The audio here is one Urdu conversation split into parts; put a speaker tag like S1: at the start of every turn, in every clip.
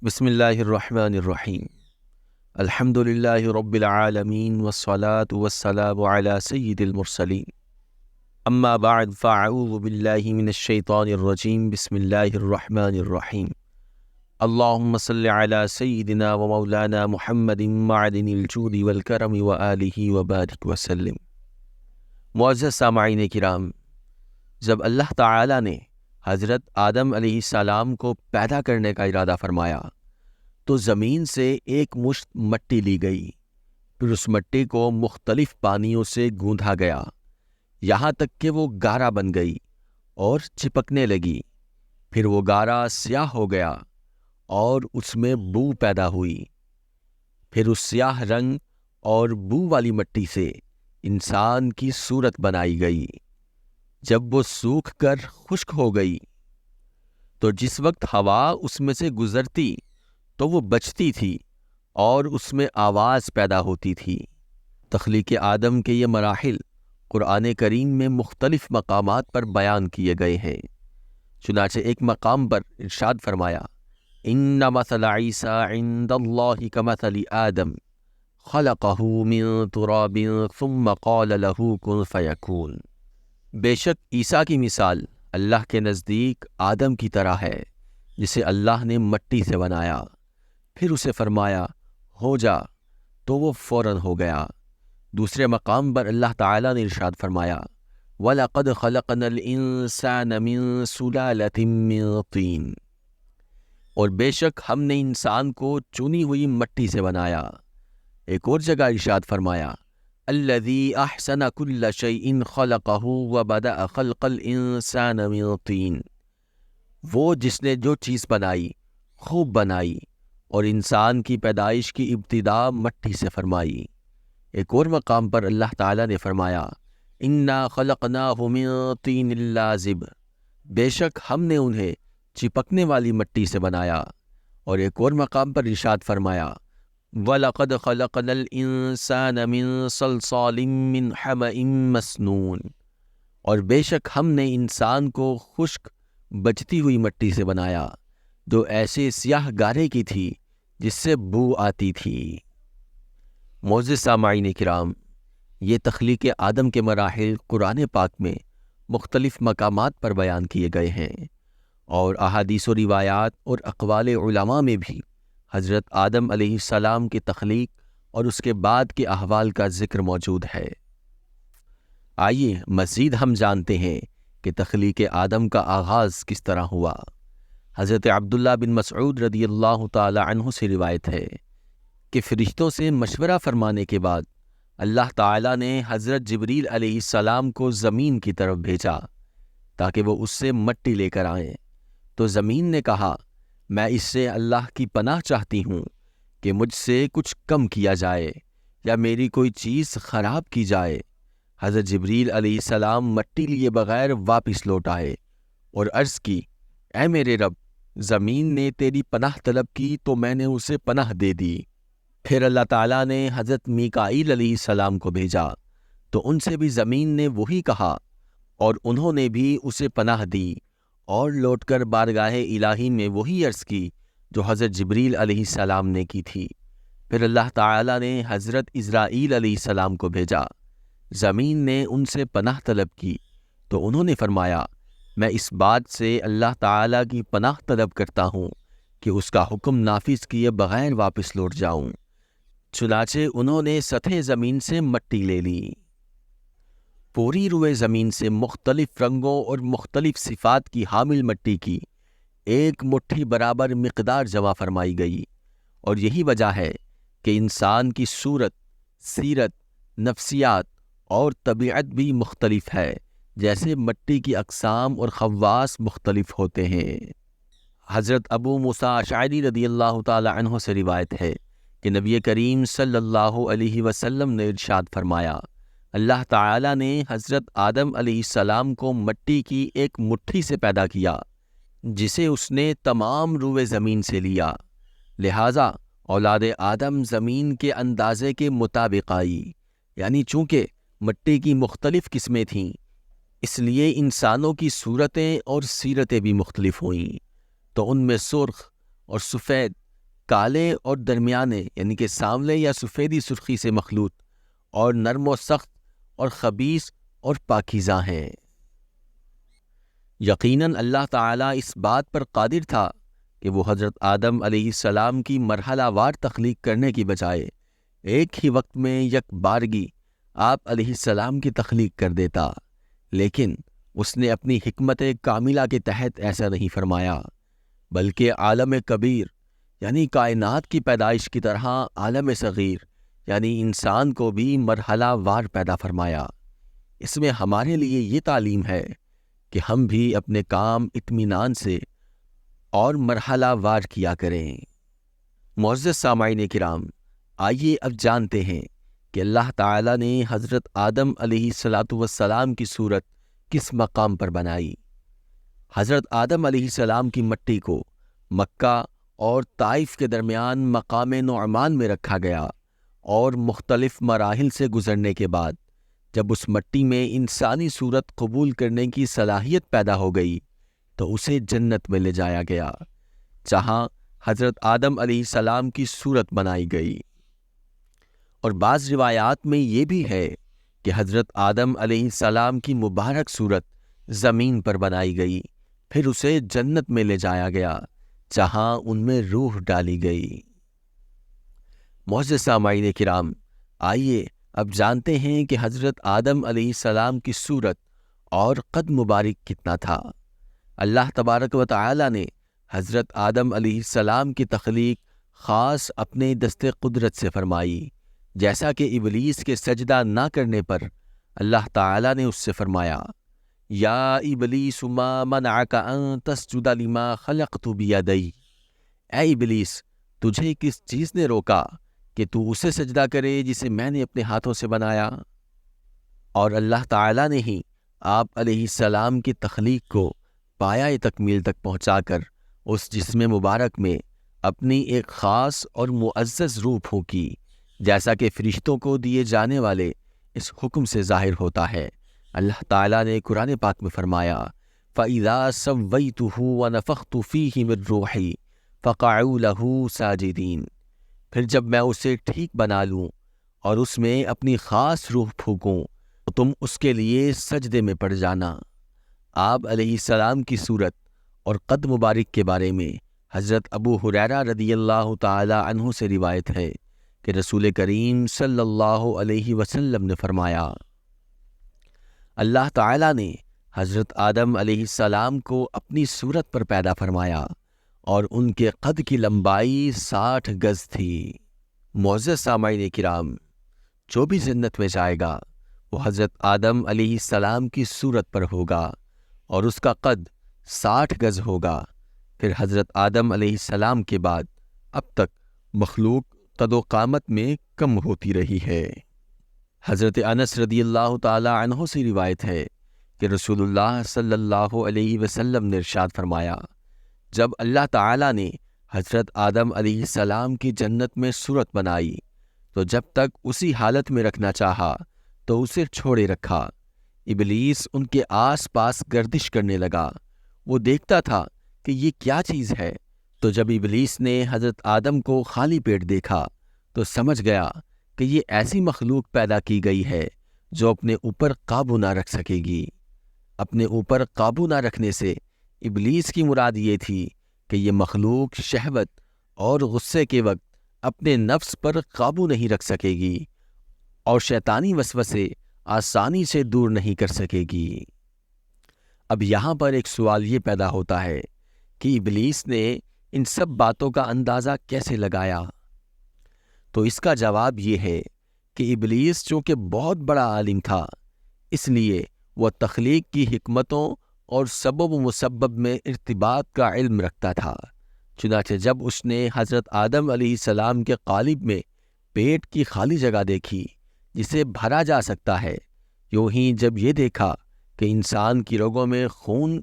S1: بسم اللہ الرحمن الرحیم الحمد للہ رب العالمین والصلاة والسلام علی سید المرسلین اما بعد فاعوذ باللہ من الشیطان الرجیم بسم اللہ الرحمن الرحیم اللہم صل علی سیدنا و مولانا محمد معدن الجود والکرم وآلہ وبارک وسلم۔ معزز سامعین کرام، جب اللہ تعالی نے حضرت آدم علیہ السلام کو پیدا کرنے کا ارادہ فرمایا تو زمین سے ایک مشت مٹی لی گئی، پھر اس مٹی کو مختلف پانیوں سے گوندھا گیا یہاں تک کہ وہ گارا بن گئی اور چپکنے لگی۔ پھر وہ گارا سیاہ ہو گیا اور اس میں بو پیدا ہوئی۔ پھر اس سیاہ رنگ اور بو والی مٹی سے انسان کی صورت بنائی گئی۔ جب وہ سوکھ کر خشک ہو گئی تو جس وقت ہوا اس میں سے گزرتی تو وہ بجتی تھی اور اس میں آواز پیدا ہوتی تھی۔ تخلیق آدم کے یہ مراحل قرآن کریم میں مختلف مقامات پر بیان کیے گئے ہیں۔ چنانچہ ایک مقام پر ارشاد فرمایا، ان مثل عیسیٰ عند اللہ کمثل آدم خلقہ من تراب ثم قال له کن فیکون۔ بے شک عیسیٰ کی مثال اللہ کے نزدیک آدم کی طرح ہے جسے اللہ نے مٹی سے بنایا، پھر اسے فرمایا ہو جا تو وہ فوراً ہو گیا۔ دوسرے مقام پر اللہ تعالیٰ نے ارشاد فرمایا، وَلَقَدْ خَلَقْنَا الْإِنسَانَ مِن سُلَالَةٍ مِّن طِينٍ، اور بے شک ہم نے انسان کو چنی ہوئی مٹی سے بنایا۔ ایک اور جگہ ارشاد فرمایا، الذی احسن کل شیء خلقہ وبدأ خلق الانسان من طین، وہ جس نے جو چیز بنائی خوب بنائی اور انسان کی پیدائش کی ابتدا مٹی سے فرمائی۔ ایک اور مقام پر اللہ تعالیٰ نے فرمایا، انا خلقناہ من طین لازب، بے شک ہم نے انہیں چپکنے والی مٹی سے بنایا۔ اور ایک اور مقام پر ارشاد فرمایا، وَلَقَدْ خَلَقْنَا الْإِنسَانَ مِن صَلْصَالٍ مِّنْ حَمَإٍ مَّسْنُونٍ، اور بے شک ہم نے انسان کو خشک بجتی ہوئی مٹی سے بنایا جو ایسے سیاہ گارے کی تھی جس سے بو آتی تھی۔ معزز سامعین کرام، یہ تخلیق آدم کے مراحل قرآن پاک میں مختلف مقامات پر بیان کیے گئے ہیں، اور احادیث و روایات اور اقوال علماء میں بھی حضرت آدم علیہ السلام کی تخلیق اور اس کے بعد کے احوال کا ذکر موجود ہے۔ آئیے مزید ہم جانتے ہیں کہ تخلیق آدم کا آغاز کس طرح ہوا۔ حضرت عبداللہ بن مسعود رضی اللہ تعالی عنہ سے روایت ہے کہ فرشتوں سے مشورہ فرمانے کے بعد اللہ تعالیٰ نے حضرت جبریل علیہ السلام کو زمین کی طرف بھیجا تاکہ وہ اس سے مٹی لے کر آئیں، تو زمین نے کہا، میں اس سے اللہ کی پناہ چاہتی ہوں کہ مجھ سے کچھ کم کیا جائے یا میری کوئی چیز خراب کی جائے۔ حضرت جبریل علیہ السلام مٹی لیے بغیر واپس لوٹ آئے اور عرض کی، اے میرے رب، زمین نے تیری پناہ طلب کی تو میں نے اسے پناہ دے دی۔ پھر اللہ تعالیٰ نے حضرت میکائیل علیہ السلام کو بھیجا تو ان سے بھی زمین نے وہی کہا اور انہوں نے بھی اسے پناہ دی اور لوٹ کر بارگاہ الہی میں وہی عرض کی جو حضرت جبریل علیہ السلام نے کی تھی۔ پھر اللہ تعالیٰ نے حضرت اسرائیل علیہ السلام کو بھیجا، زمین نے ان سے پناہ طلب کی تو انہوں نے فرمایا، میں اس بات سے اللہ تعالیٰ کی پناہ طلب کرتا ہوں کہ اس کا حکم نافذ کیے بغیر واپس لوٹ جاؤں۔ چنانچہ انہوں نے سطح زمین سے مٹی لے لی۔ پوری روئے زمین سے مختلف رنگوں اور مختلف صفات کی حامل مٹی کی ایک مٹھی برابر مقدار جمع فرمائی گئی، اور یہی وجہ ہے کہ انسان کی صورت، سیرت، نفسیات اور طبیعت بھی مختلف ہے، جیسے مٹی کی اقسام اور خواص مختلف ہوتے ہیں۔ حضرت ابو موسیٰ اشعری رضی اللہ تعالی عنہ سے روایت ہے کہ نبی کریم صلی اللہ علیہ وسلم نے ارشاد فرمایا، اللہ تعالیٰ نے حضرت آدم علیہ السلام کو مٹی کی ایک مٹھی سے پیدا کیا جسے اس نے تمام روئے زمین سے لیا، لہٰذا اولاد آدم زمین کے اندازے کے مطابق آئی، یعنی چونکہ مٹی کی مختلف قسمیں تھیں اس لیے انسانوں کی صورتیں اور سیرتیں بھی مختلف ہوئیں، تو ان میں سرخ اور سفید کالے اور درمیانے یعنی کہ سانولے یا سفیدی سرخی سے مخلوط، اور نرم و سخت اور خبیث اور پاکیزہ ہیں۔ یقیناً اللہ تعالیٰ اس بات پر قادر تھا کہ وہ حضرت آدم علیہ السلام کی مرحلہ وار تخلیق کرنے کی بجائے ایک ہی وقت میں یک بارگی آپ علیہ السلام کی تخلیق کر دیتا، لیکن اس نے اپنی حکمت کاملہ کے تحت ایسا نہیں فرمایا، بلکہ عالم کبیر یعنی کائنات کی پیدائش کی طرح عالم صغیر یعنی انسان کو بھی مرحلہ وار پیدا فرمایا۔ اس میں ہمارے لیے یہ تعلیم ہے کہ ہم بھی اپنے کام اطمینان سے اور مرحلہ وار کیا کریں۔ معزز سامعین کرام، آئیے اب جانتے ہیں کہ اللہ تعالیٰ نے حضرت آدم علیہ السلام کی صورت کس مقام پر بنائی۔ حضرت آدم علیہ السلام کی مٹی کو مکہ اور طائف کے درمیان مقام نعمان میں رکھا گیا، اور مختلف مراحل سے گزرنے کے بعد جب اس مٹی میں انسانی صورت قبول کرنے کی صلاحیت پیدا ہو گئی تو اسے جنت میں لے جایا گیا، جہاں حضرت آدم علیہ السلام کی صورت بنائی گئی۔ اور بعض روایات میں یہ بھی ہے کہ حضرت آدم علیہ السلام کی مبارک صورت زمین پر بنائی گئی، پھر اسے جنت میں لے جایا گیا جہاں ان میں روح ڈالی گئی۔ معزز سامعین کرام، آئیے اب جانتے ہیں کہ حضرت آدم علیہ السلام کی صورت اور قد مبارک کتنا تھا۔ اللہ تبارک و تعالی نے حضرت آدم علیہ السلام کی تخلیق خاص اپنے دست قدرت سے فرمائی، جیسا کہ ابلیس کے سجدہ نہ کرنے پر اللہ تعالی نے اس سے فرمایا، یا ابلیس ما منعک ان تسجد لما خلقت بیدی، اے ابلیس تجھے کس چیز نے روکا کہ تو اسے سجدہ کرے جسے میں نے اپنے ہاتھوں سے بنایا؟ اور اللہ تعالی نے ہی آپ علیہ السلام کی تخلیق کو پایہ تکمیل تک پہنچا کر اس جسم مبارک میں اپنی ایک خاص اور معزز روح پھونکی، جیسا کہ فرشتوں کو دیے جانے والے اس حکم سے ظاہر ہوتا ہے۔ اللہ تعالیٰ نے قرآن پاک میں فرمایا، فَإِذَا سَوَّيْتُهُ وَنَفَخْتُ فِيهِ مِن رُّوحِي فَقَعُوا لَهُ سَاجِدِينَ، پھر جب میں اسے ٹھیک بنا لوں اور اس میں اپنی خاص روح پھونکوں تو تم اس کے لیے سجدے میں پڑ جانا۔ آپ علیہ السلام کی صورت اور قد مبارک کے بارے میں حضرت ابو ہریرہ رضی اللہ تعالی عنہ سے روایت ہے کہ رسول کریم صلی اللہ علیہ وسلم نے فرمایا، اللہ تعالیٰ نے حضرت آدم علیہ السلام کو اپنی صورت پر پیدا فرمایا اور ان کے قد کی لمبائی 60 گز تھی۔ معزز سامعین کرام، جو بھی جنت میں جائے گا وہ حضرت آدم علیہ السلام کی صورت پر ہوگا اور اس کا قد 60 گز ہوگا۔ پھر حضرت آدم علیہ السلام کے بعد اب تک مخلوق قد و قامت میں کم ہوتی رہی ہے۔ حضرت انس رضی اللہ تعالی عنہ سے روایت ہے کہ رسول اللہ صلی اللہ علیہ وسلم نے ارشاد فرمایا، جب اللہ تعالیٰ نے حضرت آدم علیہ السلام کی جنت میں صورت بنائی تو جب تک اسی حالت میں رکھنا چاہا تو اسے چھوڑے رکھا۔ ابلیس ان کے آس پاس گردش کرنے لگا، وہ دیکھتا تھا کہ یہ کیا چیز ہے، تو جب ابلیس نے حضرت آدم کو خالی پیٹ دیکھا تو سمجھ گیا کہ یہ ایسی مخلوق پیدا کی گئی ہے جو اپنے اوپر قابو نہ رکھ سکے گی۔ اپنے اوپر قابو نہ رکھنے سے ابلیس کی مراد یہ تھی کہ یہ مخلوق شہوت اور غصے کے وقت اپنے نفس پر قابو نہیں رکھ سکے گی اور شیطانی وسوسے آسانی سے دور نہیں کر سکے گی۔ اب یہاں پر ایک سوال یہ پیدا ہوتا ہے کہ ابلیس نے ان سب باتوں کا اندازہ کیسے لگایا؟ تو اس کا جواب یہ ہے کہ ابلیس چونکہ بہت بڑا عالم تھا، اس لیے وہ تخلیق کی حکمتوں اور سبب و مسبب میں ارتباط کا علم رکھتا تھا۔ چنانچہ جب اس نے حضرت آدم علیہ السلام کے قالب میں پیٹ کی خالی جگہ دیکھی جسے بھرا جا سکتا ہے، یوں ہی جب یہ دیکھا کہ انسان کی رگوں میں خون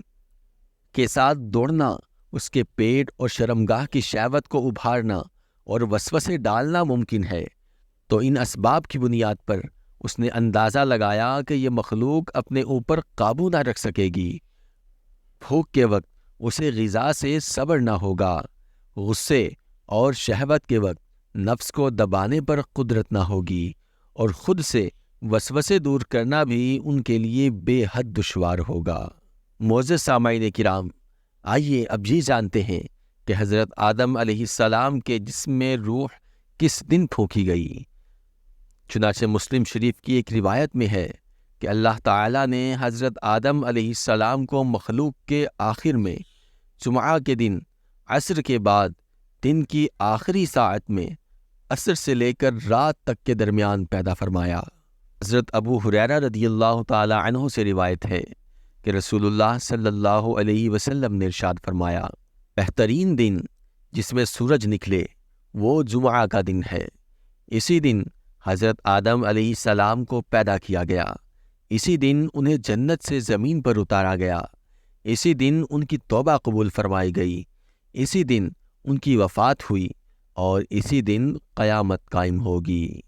S1: کے ساتھ دوڑنا، اس کے پیٹ اور شرمگاہ کی شہوت کو ابھارنا اور وسوسے ڈالنا ممکن ہے، تو ان اسباب کی بنیاد پر اس نے اندازہ لگایا کہ یہ مخلوق اپنے اوپر قابو نہ رکھ سکے گی۔ بھوک کے وقت اسے غذا سے صبر نہ ہوگا، غصے اور شہوت کے وقت نفس کو دبانے پر قدرت نہ ہوگی، اور خود سے وسوسے دور کرنا بھی ان کے لیے بے حد دشوار ہوگا۔ معزز سامعین کرام، آئیے اب یہ جانتے ہیں کہ حضرت آدم علیہ السلام کے جسم میں روح کس دن پھونکی گئی۔ چنانچہ مسلم شریف کی ایک روایت میں ہے کہ اللہ تعالیٰ نے حضرت آدم علیہ السلام کو مخلوق کے آخر میں جمعہ کے دن عصر کے بعد دن کی آخری ساعت میں عصر سے لے کر رات تک کے درمیان پیدا فرمایا۔ حضرت ابو ہریرہ رضی اللہ تعالی عنہ سے روایت ہے کہ رسول اللہ صلی اللہ علیہ وسلم نے ارشاد فرمایا، بہترین دن جس میں سورج نکلے وہ جمعہ کا دن ہے۔ اسی دن حضرت آدم علیہ السلام کو پیدا کیا گیا، اسی دن انہیں جنت سے زمین پر اتارا گیا، اسی دن ان کی توبہ قبول فرمائی گئی، اسی دن ان کی وفات ہوئی، اور اسی دن قیامت قائم ہوگی۔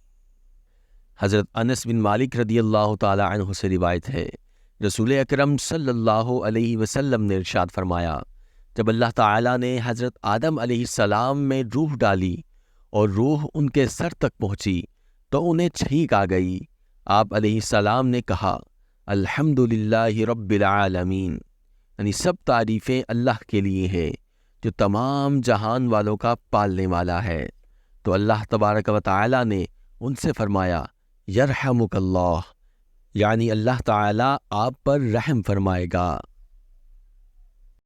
S1: حضرت انس بن مالک رضی اللہ تعالی عنہ سے روایت ہے، رسول اکرم صلی اللہ علیہ وسلم نے ارشاد فرمایا، جب اللہ تعالیٰ نے حضرت آدم علیہ السلام میں روح ڈالی اور روح ان کے سر تک پہنچی تو انہیں چھینک آ گئی۔ آپ علیہ السلام نے کہا، الحمدللہ رب العالمین، یعنی سب تعریفیں اللہ کے لیے ہیں جو تمام جہان والوں کا پالنے والا ہے۔ تو اللہ تبارک و تعالیٰ نے ان سے فرمایا، یرحمک اللہ، یعنی اللہ تعالیٰ آپ پر رحم فرمائے گا۔